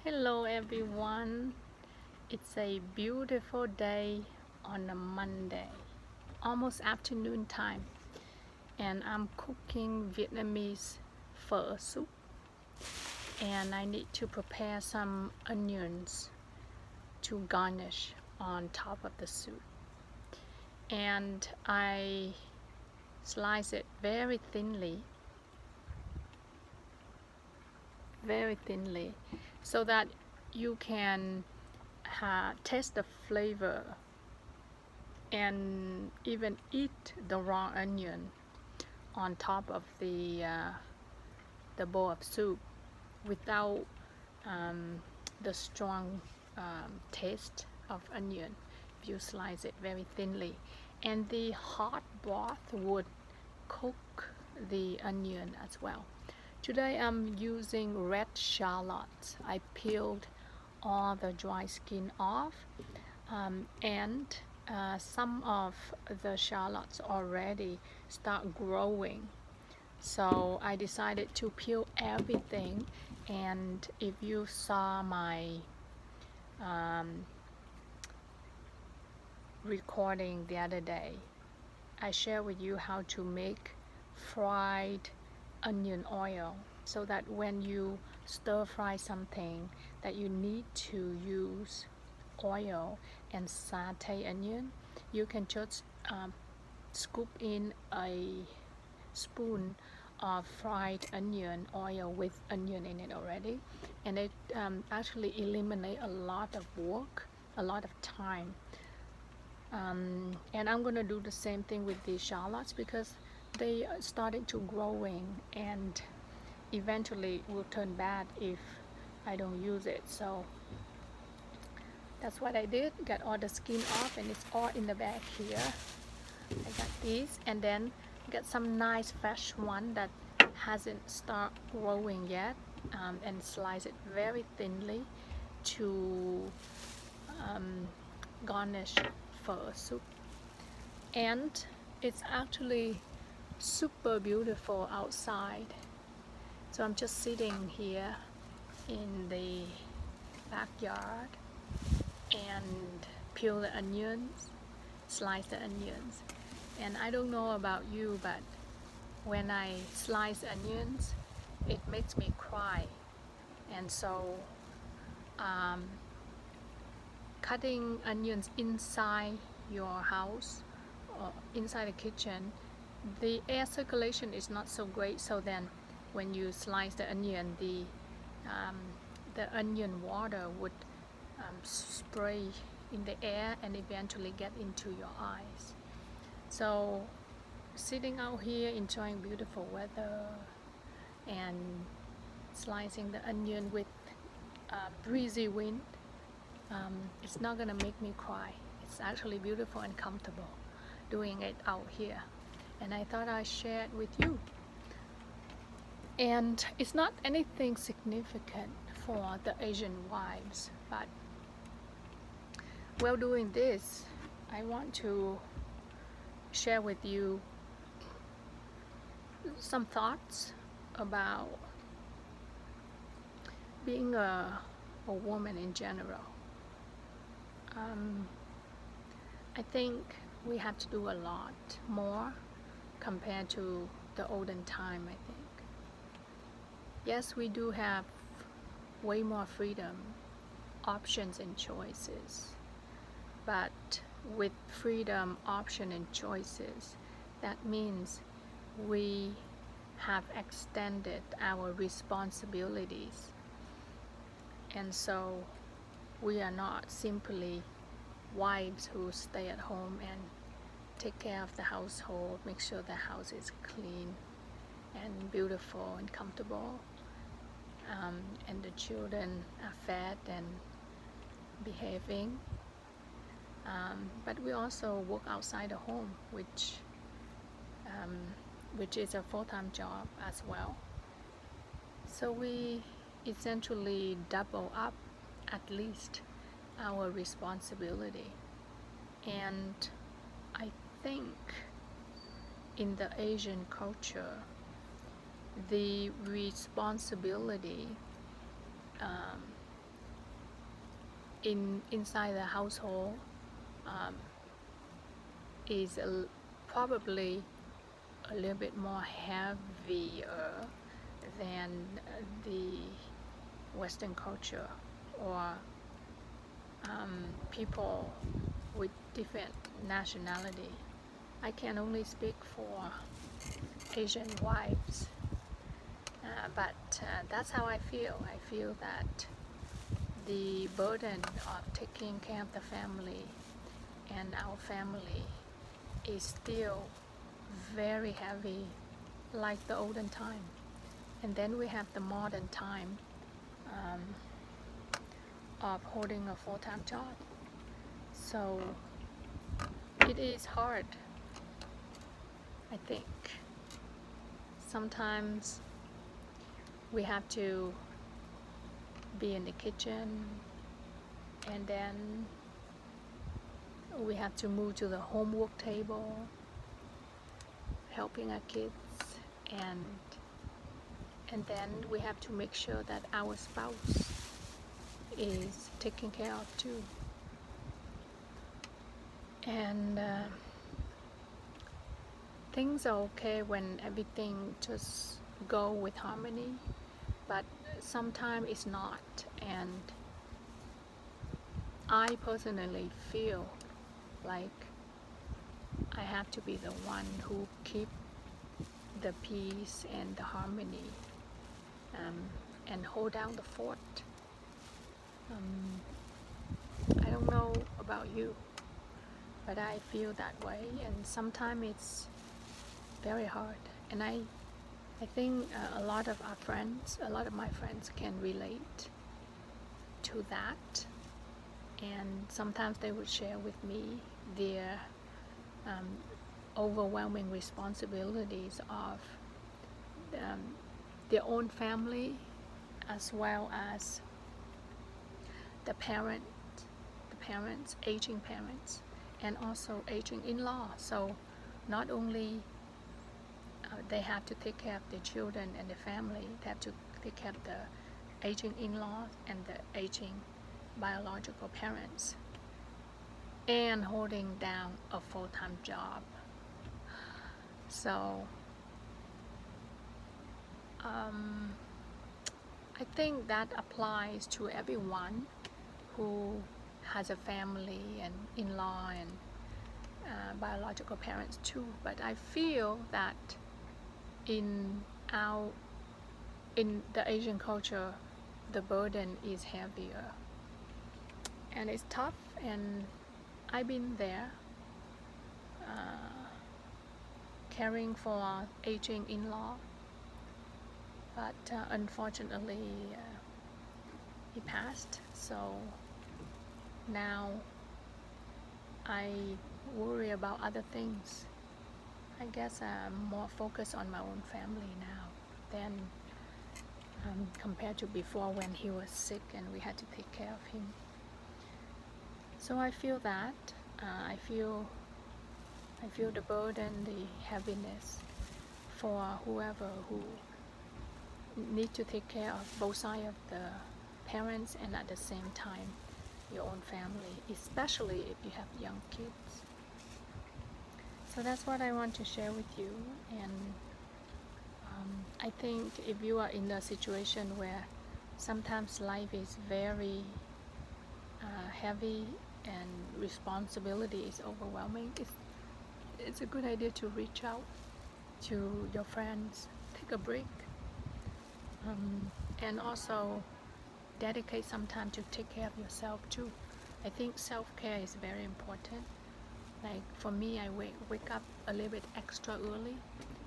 Hello everyone. It's a beautiful day on a Monday, almost afternoon time, and I'm cooking Vietnamese phở soup. And I need to prepare some onions to garnish on top of the soup. And I slice it very thinly, so that you can taste the flavor and even eat the raw onion on top of the bowl of soup without the strong taste of onion if you slice it very thinly. And the hot broth would cook the onion as well. Today I'm using red shallots. I peeled all the dry skin off, and some of the shallots already start growing. So I decided to peel everything, and if you saw my recording the other day, I shared with you how to make fried onion oil, so that when you stir fry something that you need to use oil and saute onion, you can just scoop in a spoon of fried onion oil with onion in it already, and it actually eliminates a lot of work, a lot of time. And I'm gonna do the same thing with the shallots because they started to growing and eventually will turn bad if I don't use it. So that's what I did. Got all the skin off, and it's all in the bag here. I got these, and then get some nice fresh one that hasn't start growing yet, and slice it very thinly to garnish for soup. And it's actually super beautiful outside, so I'm just sitting here in the backyard and peel the onions, slice the onions. And I don't know about you, but when I slice onions, it makes me cry. And so cutting onions inside your house or inside the kitchen, the air circulation is not so great. So then when you slice the onion, the onion water would spray in the air and eventually get into your eyes. So sitting out here enjoying beautiful weather and slicing the onion with breezy wind, it's not gonna make me cry. It's actually beautiful and comfortable doing it out here, and I thought I'd share it with you. And it's not anything significant for the Asian wives, but while doing this, I want to share with you some thoughts about being a woman in general. I think we have to do a lot more compared to the olden time, I think. Yes, we do have way more freedom, options and choices, but with freedom, option and choices, that means we have extended our responsibilities. And so we are not simply wives who stay at home and take care of the household, make sure the house is clean and beautiful and comfortable, and the children are fed and behaving. But we also work outside the home, which is a full-time job as well. So we essentially double up at least our responsibility. And I think in the Asian culture, the responsibility inside the household is probably a little bit more heavier than the Western culture, or people with different nationality. I can only speak for Asian wives, but that's how I feel. I feel that the burden of taking care of the family and our family is still very heavy, like the olden time. And then we have the modern time of holding a full-time job. So it is hard, I think. Sometimes we have to be in the kitchen, and then we have to move to the homework table, helping our kids, and then we have to make sure that our spouse is taken care of too. And things are okay when everything just go with harmony, but sometimes it's not. And I personally feel like I have to be the one who keep the peace and the harmony, and hold down the fort. I don't know about you, but I feel that way, and sometimes it's very hard. And I think a lot of my friends can relate to that, and sometimes they would share with me their overwhelming responsibilities of their own family, as well as the parents, aging parents, and also aging in-law. So not only they have to take care of their children and the family, they have to take care of the aging in-laws and the aging biological parents, and holding down a full-time job. So I think that applies to everyone who has a family and in-law and biological parents too. But I feel that in the Asian culture, the burden is heavier, and it's tough, and I've been there, caring for aging in-law, but unfortunately he passed. So now I worry about other things. I guess I'm more focused on my own family now than compared to before, when he was sick and we had to take care of him. So I feel that I feel the burden, the heaviness for whoever who need to take care of both sides of the parents, and at the same time your own family, especially if you have young kids. So that's what I want to share with you. And I think if you are in a situation where sometimes life is very heavy and responsibility is overwhelming, it's a good idea to reach out to your friends, take a break, and also dedicate some time to take care of yourself too. I think self-care is very important. Like for me, I wake up a little bit extra early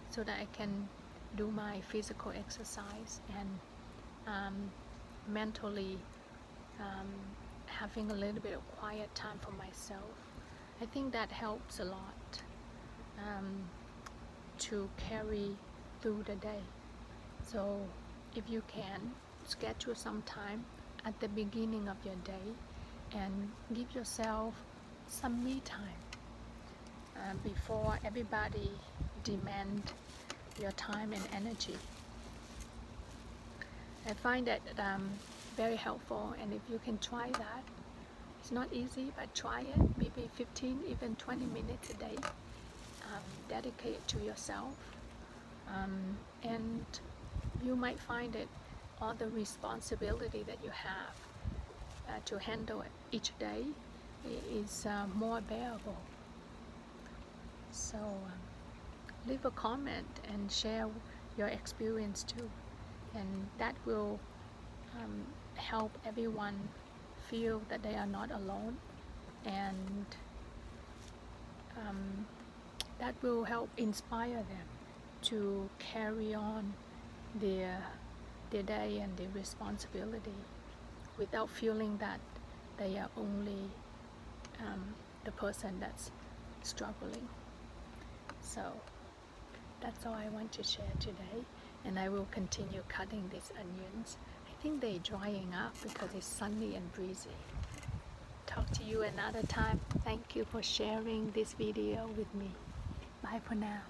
so that I can do my physical exercise, and mentally having a little bit of quiet time for myself. I think that helps a lot to carry through the day. So if you can, schedule some time at the beginning of your day and give yourself some me time before everybody demand your time and energy. I find that very helpful, and if you can try that, It's not easy, but try it. Maybe 15, even 20 minutes a day. Dedicate it to yourself. And you might find it all the responsibility that you have to handle it each day is more bearable. So leave a comment and share your experience too, and that will help everyone feel that they are not alone, and that will help inspire them to carry on their day and their responsibility without feeling that they are only the person that's struggling. So that's all I want to share today, and I will continue cutting these onions. I think they're drying up because it's sunny and breezy. Talk to you another time. Thank you for sharing this video with me. Bye for now.